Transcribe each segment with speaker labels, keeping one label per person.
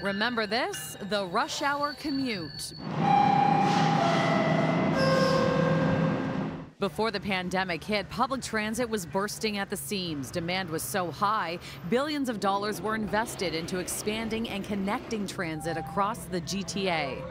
Speaker 1: Remember this? The rush hour commute. Before the pandemic hit, public transit was bursting at the seams. Demand was so high, billions of dollars were invested into expanding and connecting transit across the GTA.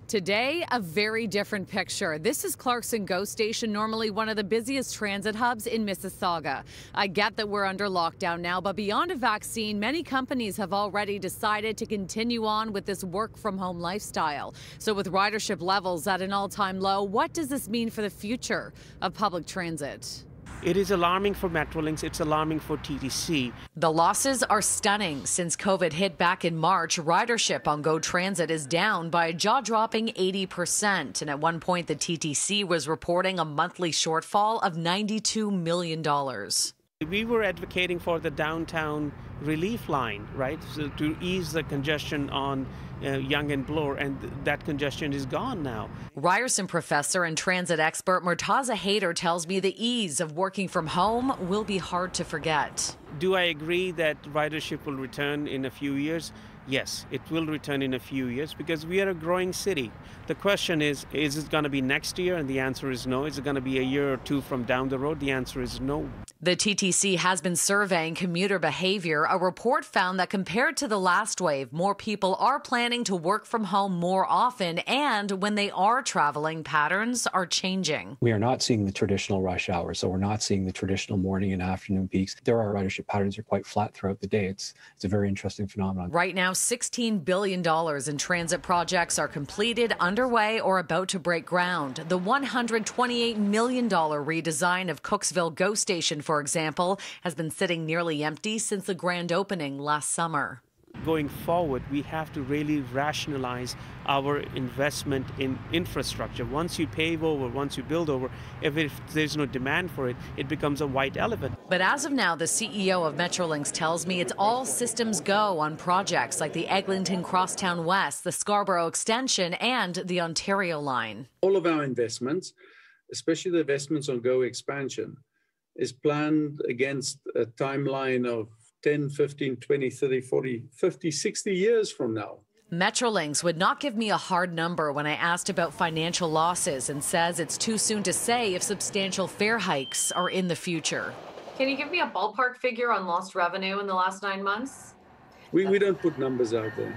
Speaker 1: Today, a very different picture. This is Clarkson GO Station, normally one of the busiest transit hubs in Mississauga. I get that we're under lockdown now, but beyond a vaccine, many companies have already decided to continue on with this work-from-home lifestyle. So with ridership levels at an all-time low, what does this mean for the future of public transit?
Speaker 2: It is alarming for Metrolinx, it's alarming for TTC.
Speaker 1: The losses are stunning. Since COVID hit back in March, ridership on GO Transit is down by a jaw-dropping 80%. And at one point, the TTC was reporting a monthly shortfall of $92 million.
Speaker 2: We were advocating for the downtown relief line, right, so to ease the congestion on Yonge and Bloor, and that congestion is gone now.
Speaker 1: Ryerson professor and transit expert Murtaza Haider tells me the ease of working from home will be hard to forget.
Speaker 2: Do I agree that ridership will return in a few years? Yes, it will return in a few years because we are a growing city. The question is it going to be next year? And the answer is no. Is it going to be a year or two from down the road? The answer is no.
Speaker 1: The TTC has been surveying commuter behavior. A report found that compared to the last wave, more people are planning to work from home more often, and when they are traveling, patterns are changing.
Speaker 3: We are not seeing the traditional rush hours, so we're not seeing the traditional morning and afternoon peaks. There are ridership patterns that are quite flat throughout the day. It's a very interesting phenomenon.
Speaker 1: Right now, $16 billion in transit projects are completed, underway, or about to break ground. The $128 million redesign of Cooksville GO Station, for example, has been sitting nearly empty since the grand opening last summer.
Speaker 2: Going forward, we have to really rationalize our investment in infrastructure. Once you pave over, once you build over, if there's no demand for it, it becomes a white elephant.
Speaker 1: But as of now, the CEO of Metrolinx tells me it's all systems go on projects like the Eglinton Crosstown West, the Scarborough Extension, and the Ontario Line.
Speaker 4: All of our investments, especially the investments on GO expansion, is planned against a timeline of 10, 15, 20, 30, 40, 50, 60 years from now.
Speaker 1: Metrolinx would not give me a hard number when I asked about financial losses and says it's too soon to say if substantial fare hikes are in the future.
Speaker 5: Can you give me a ballpark figure on lost revenue in the last 9 months?
Speaker 4: We don't put numbers out there.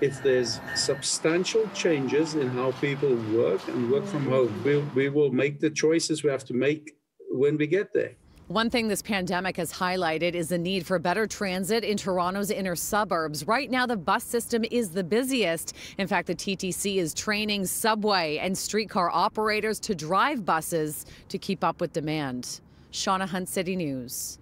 Speaker 4: If there's substantial changes in how people work and work from home, we will make the choices we have to make when we get there.
Speaker 1: One thing this pandemic has highlighted is the need for better transit in Toronto's inner suburbs. Right now, the bus system is the busiest. In fact, the TTC is training subway and streetcar operators to drive buses to keep up with demand. Shauna Hunt, City News.